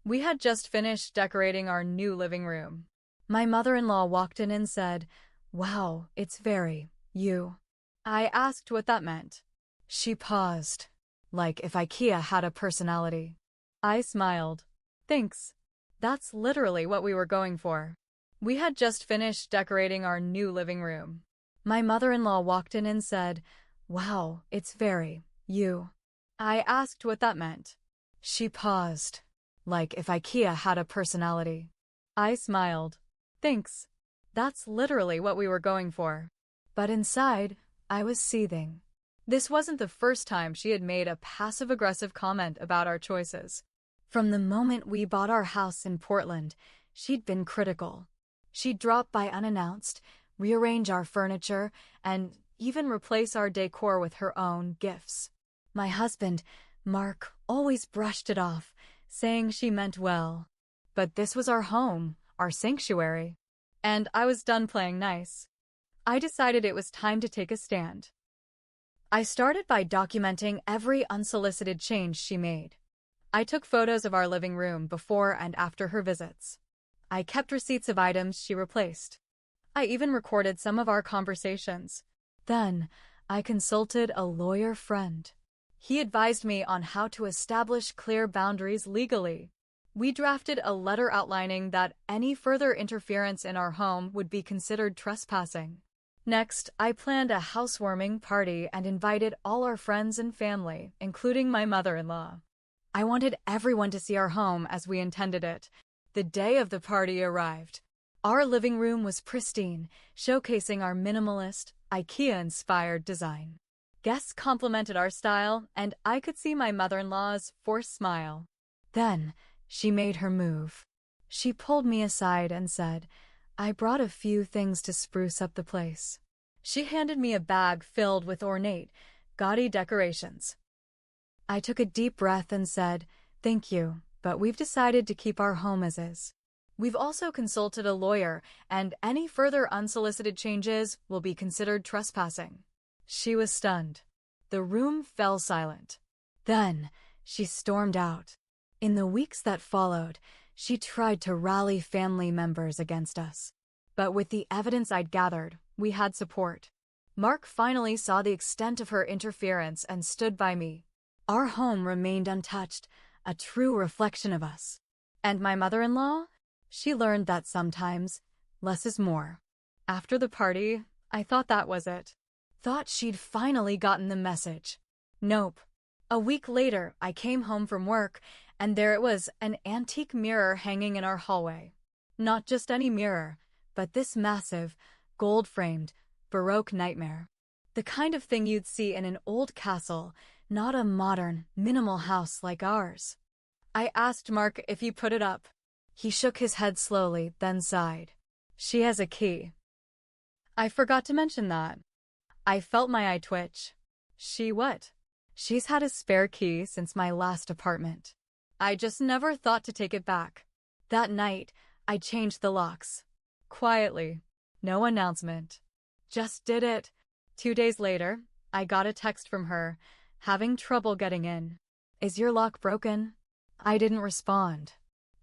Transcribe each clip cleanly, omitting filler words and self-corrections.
We had just finished decorating our new living room. My mother-in-law walked in and said, "Wow, it's very you." I asked what that meant. She paused, like if IKEA had a personality. I smiled. Thanks. That's literally what we were going for. We had just finished decorating our new living room. My mother-in-law walked in and said, "Wow, it's very you." I asked what that meant. She paused, like if IKEA had a personality. I smiled. Thanks. That's literally what we were going for. But inside, I was seething. This wasn't the first time she had made a passive-aggressive comment about our choices. From the moment we bought our house in Portland, she'd been critical. She'd drop by unannounced, rearrange our furniture, and even replace our decor with her own gifts. My husband, Mark, always brushed it off, saying she meant well. But this was our home, our sanctuary. And I was done playing nice. I decided it was time to take a stand. I started by documenting every unsolicited change she made. I took photos of our living room before and after her visits. I kept receipts of items she replaced. I even recorded some of our conversations. Then, I consulted a lawyer friend. He advised me on how to establish clear boundaries legally. We drafted a letter outlining that any further interference in our home would be considered trespassing. Next, I planned a housewarming party and invited all our friends and family, including my mother-in-law. I wanted everyone to see our home as we intended it. The day of the party arrived. Our living room was pristine, showcasing our minimalist, IKEA-inspired design. Guests complimented our style, and I could see my mother-in-law's forced smile. Then, she made her move. She pulled me aside and said, "I brought a few things to spruce up the place." She handed me a bag filled with ornate, gaudy decorations. I took a deep breath and said, "Thank you, but we've decided to keep our home as is. We've also consulted a lawyer, and any further unsolicited changes will be considered trespassing." She was stunned. The room fell silent. Then, she stormed out. In the weeks that followed, she tried to rally family members against us. But with the evidence I'd gathered, we had support. Mark finally saw the extent of her interference and stood by me. Our home remained untouched, a true reflection of us. And my mother-in-law? She learned that sometimes, less is more. After the party, I thought that was it. Thought she'd finally gotten the message. Nope. A week later, I came home from work, and there it was, an antique mirror hanging in our hallway. Not just any mirror, but this massive, gold-framed, Baroque nightmare. The kind of thing you'd see in an old castle, not a modern, minimal house like ours. I asked Mark if he put it up. He shook his head slowly, then sighed. "She has a key." I forgot to mention that. I felt my eye twitch. She what? She's had a spare key since my last apartment. I just never thought to take it back. That night, I changed the locks. Quietly. No announcement. Just did it. 2 days later, I got a text from her, having trouble getting in. "Is your lock broken?" I didn't respond.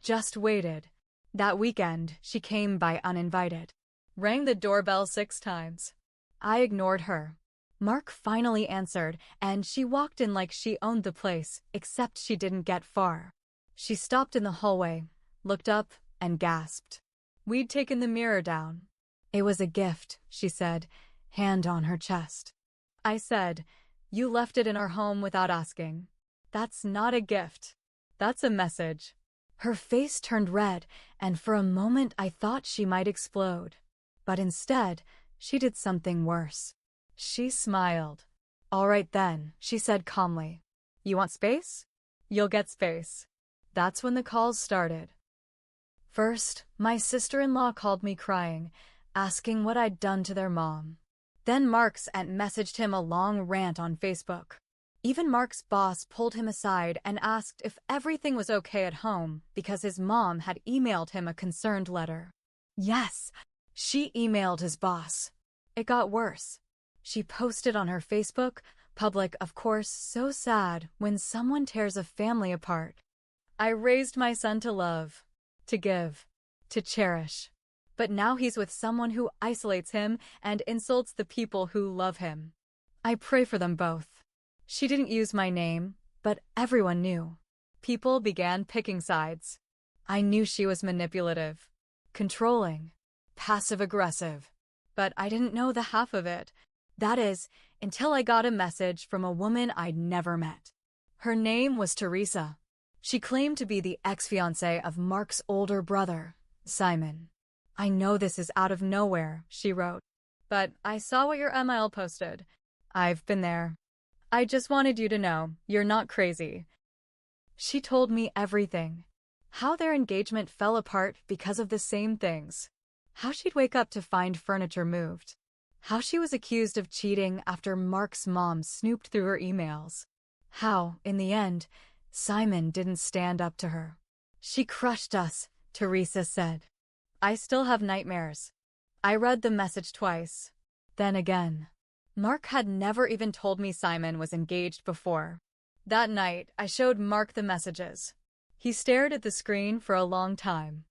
Just waited. That weekend, she came by uninvited. Rang the doorbell 6 times. I ignored her. Mark finally answered, and she walked in like she owned the place, except she didn't get far. She stopped in the hallway, looked up, and gasped. We'd taken the mirror down. "It was a gift," she said, hand on her chest. I said, "You left it in our home without asking. That's not a gift. That's a message." Her face turned red, and for a moment I thought she might explode. But instead, she did something worse. She smiled. "All right then," she said calmly. "You want space? You'll get space." That's when the calls started. First, my sister-in-law called me crying, asking what I'd done to their mom. Then Mark's aunt messaged him a long rant on Facebook. Even Mark's boss pulled him aside and asked if everything was okay at home because his mom had emailed him a concerned letter. Yes, she emailed his boss. It got worse. She posted on her Facebook, public of course, so sad when someone tears a family apart. I raised my son to love, to give, to cherish. But now he's with someone who isolates him and insults the people who love him. I pray for them both. She didn't use my name, but everyone knew. People began picking sides. I knew she was manipulative, controlling, passive-aggressive. But I didn't know the half of it. That is, until I got a message from a woman I'd never met. Her name was Teresa. She claimed to be the ex-fiancé of Mark's older brother, Simon. I know this is out of nowhere, she wrote. But I saw what your email posted. I've been there. I just wanted you to know, you're not crazy. She told me everything. How their engagement fell apart because of the same things. How she'd wake up to find furniture moved. How she was accused of cheating after Mark's mom snooped through her emails. How, in the end, Simon didn't stand up to her. She crushed us, Teresa said. I still have nightmares. I read the message twice. Then again. Mark had never even told me Simon was engaged before. That night, I showed Mark the messages. He stared at the screen for a long time.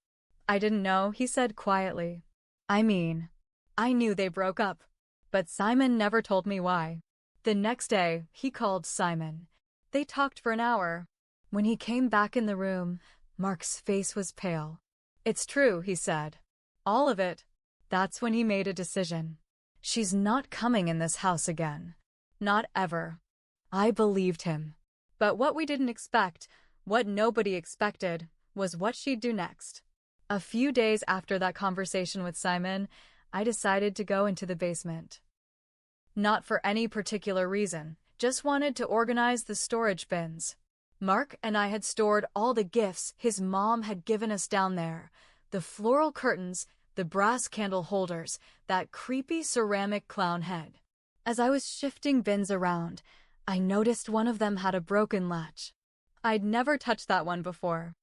I didn't know, he said quietly. I knew they broke up. But Simon never told me why. The next day, he called Simon. They talked for an hour. When he came back in the room, Mark's face was pale. It's true, he said. All of it. That's when he made a decision. She's not coming in this house again. Not ever. I believed him. But what we didn't expect, what nobody expected, was what she'd do next. A few days after that conversation with Simon, I decided to go into the basement. Not for any particular reason, just wanted to organize the storage bins. Mark and I had stored all the gifts his mom had given us down there. The floral curtains, the brass candle holders, that creepy ceramic clown head. As I was shifting bins around, I noticed one of them had a broken latch. I'd never touched that one before.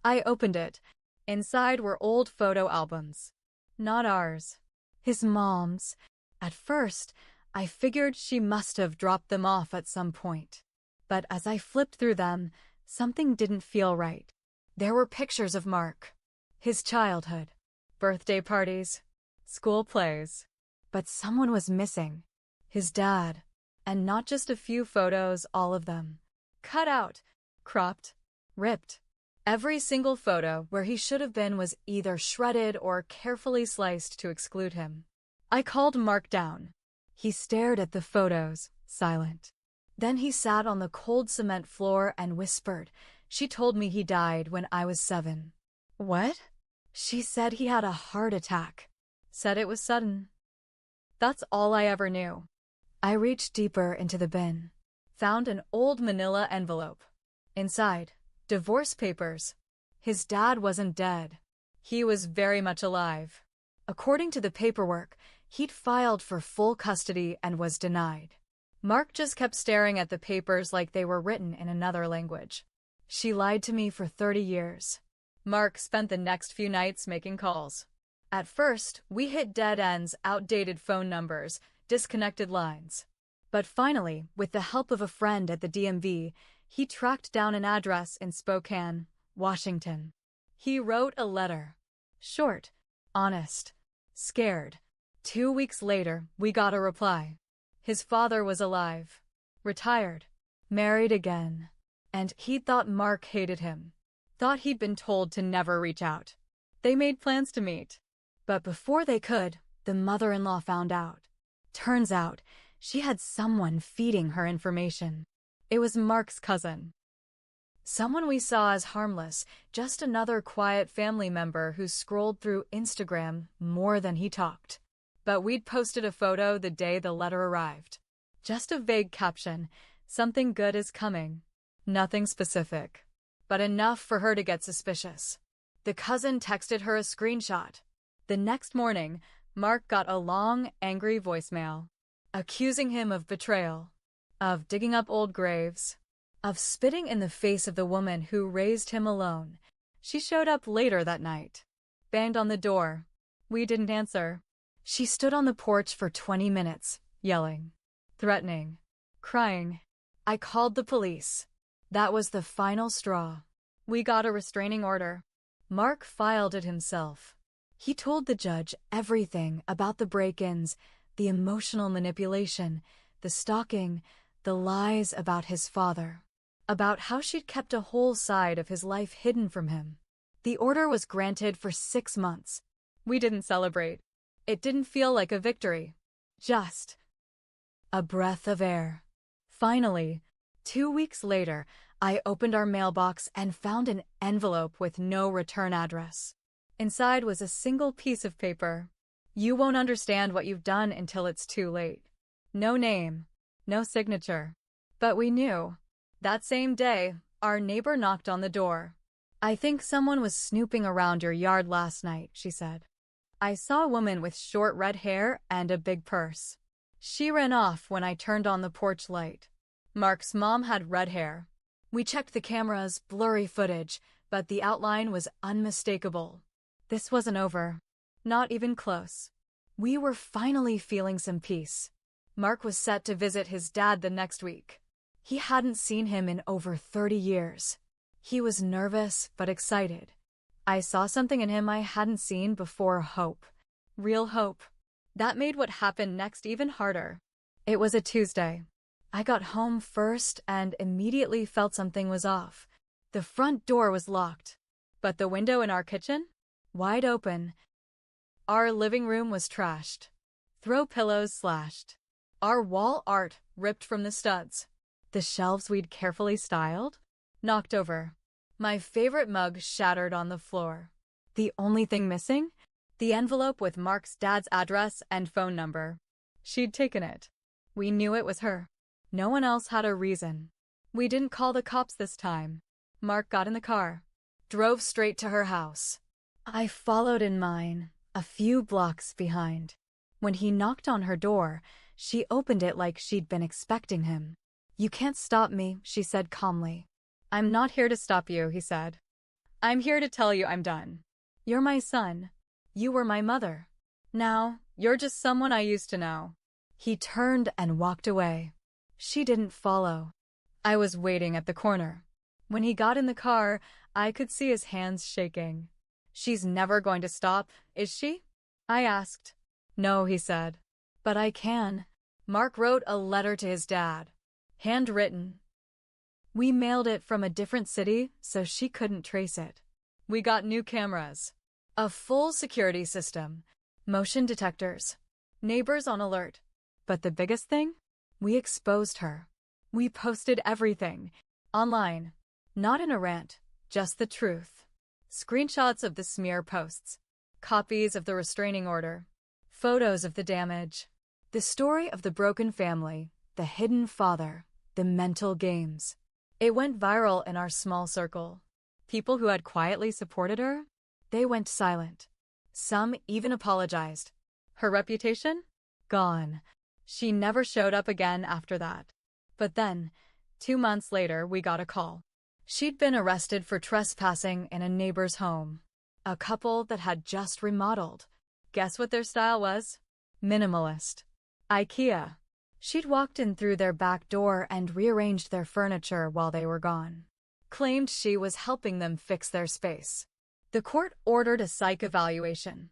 I opened it. Inside were old photo albums. Not ours. His mom's. At first, I figured she must have dropped them off at some point. But as I flipped through them, something didn't feel right. There were pictures of Mark. His childhood. Birthday parties. School plays. But someone was missing. His dad. And not just a few photos, all of them. Cut out. Cropped. Ripped. Every single photo where he should have been was either shredded or carefully sliced to exclude him. I called Mark down. He stared at the photos, silent. Then he sat on the cold cement floor and whispered. She told me he died when I was 7. What? She said he had a heart attack. Said it was sudden. That's all I ever knew. I reached deeper into the bin. Found an old manila envelope. Inside, divorce papers. His dad wasn't dead. He was very much alive. According to the paperwork, he'd filed for full custody and was denied. Mark just kept staring at the papers like they were written in another language. She lied to me for 30 years. Mark spent the next few nights making calls. At first, we hit dead ends, outdated phone numbers, disconnected lines. But finally, with the help of a friend at the DMV, he tracked down an address in Spokane, Washington. He wrote a letter. Short, honest, scared. 2 weeks later, we got a reply. His father was alive, retired, married again, and he thought Mark hated him. Thought he'd been told to never reach out. They made plans to meet. But before they could, the mother-in-law found out. Turns out, she had someone feeding her information. It was Mark's cousin. Someone we saw as harmless, just another quiet family member who scrolled through Instagram more than he talked. But we'd posted a photo the day the letter arrived. Just a vague caption, something good is coming. Nothing specific. But enough for her to get suspicious. The cousin texted her a screenshot. The next morning, Mark got a long, angry voicemail, accusing him of betrayal, of digging up old graves, of spitting in the face of the woman who raised him alone. She showed up later that night, banged on the door. We didn't answer. She stood on the porch for 20 minutes, yelling, threatening, crying. I called the police. That was the final straw. We got a restraining order. Mark filed it himself. He told the judge everything about the break-ins, the emotional manipulation, the stalking, the lies about his father, about how she'd kept a whole side of his life hidden from him. The order was granted for 6 months. We didn't celebrate. It didn't feel like a victory. Just a breath of air. Finally, 2 weeks later, I opened our mailbox and found an envelope with no return address. Inside was a single piece of paper. You won't understand what you've done until it's too late. No name, no signature. But we knew. That same day, our neighbor knocked on the door. "I think someone was snooping around your yard last night," she said. "I saw a woman with short red hair and a big purse. She ran off when I turned on the porch light." Mark's mom had red hair. We checked the camera's blurry footage, but the outline was unmistakable. This wasn't over. Not even close. We were finally feeling some peace. Mark was set to visit his dad the next week. He hadn't seen him in over 30 years. He was nervous but excited. I saw something in him I hadn't seen before: hope. Real hope. That made what happened next even harder. It was a Tuesday. I got home first and immediately felt something was off. The front door was locked, but the window in our kitchen? Wide open. Our living room was trashed. Throw pillows slashed. Our wall art ripped from the studs. The shelves we'd carefully styled? Knocked over. My favorite mug shattered on the floor. The only thing missing? The envelope with Mark's dad's address and phone number. She'd taken it. We knew it was her. No one else had a reason. We didn't call the cops this time. Mark got in the car, drove straight to her house. I followed in mine, a few blocks behind. When he knocked on her door, she opened it like she'd been expecting him. "You can't stop me," she said calmly. "I'm not here to stop you," he said. "I'm here to tell you I'm done. You're my son. You were my mother. Now, you're just someone I used to know." He turned and walked away. She didn't follow. I was waiting at the corner. When he got in the car, I could see his hands shaking. "She's never going to stop, is she?" I asked. "No," he said. "But I can." Mark wrote a letter to his dad. Handwritten. We mailed it from a different city so she couldn't trace it. We got new cameras. A full security system. Motion detectors. Neighbors on alert. But the biggest thing? We exposed her. We posted everything. Online. Not in a rant, just the truth. Screenshots of the smear posts. Copies of the restraining order. Photos of the damage. The story of the broken family, the hidden father, the mental games. It went viral in our small circle. People who had quietly supported her, they went silent. Some even apologized. Her reputation? Gone. She never showed up again after that. But then, 2 months later, we got a call. She'd been arrested for trespassing in a neighbor's home. A couple that had just remodeled. Guess what their style was? Minimalist. IKEA. She'd walked in through their back door and rearranged their furniture while they were gone. Claimed she was helping them fix their space. The court ordered a psych evaluation.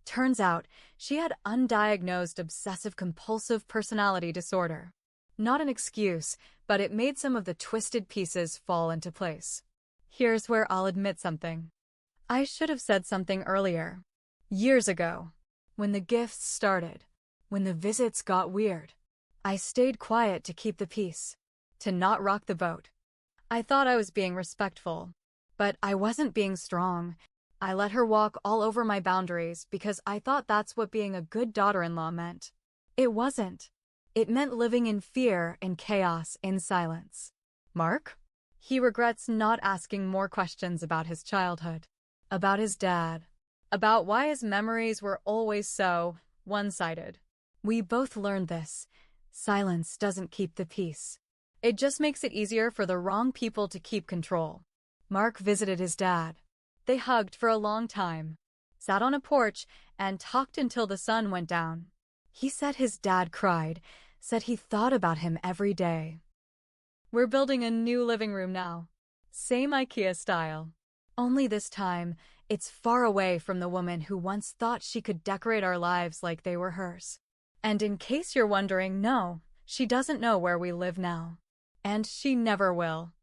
Turns out, she had undiagnosed obsessive-compulsive personality disorder. Not an excuse, but it made some of the twisted pieces fall into place. Here's where I'll admit something. I should have said something earlier. Years ago. When the gifts started. When the visits got weird. I stayed quiet to keep the peace. To not rock the boat. I thought I was being respectful. But I wasn't being strong. I let her walk all over my boundaries because I thought that's what being a good daughter-in-law meant. It wasn't. It meant living in fear, in chaos, in silence. Mark? He regrets not asking more questions about his childhood. About his dad. About why his memories were always so one-sided. We both learned this. Silence doesn't keep the peace. It just makes it easier for the wrong people to keep control. Mark visited his dad. They hugged for a long time, sat on a porch, and talked until the sun went down. He said his dad cried, said he thought about him every day. We're building a new living room now. Same IKEA style. Only this time, it's far away from the woman who once thought she could decorate our lives like they were hers. And in case you're wondering, no, she doesn't know where we live now. And she never will.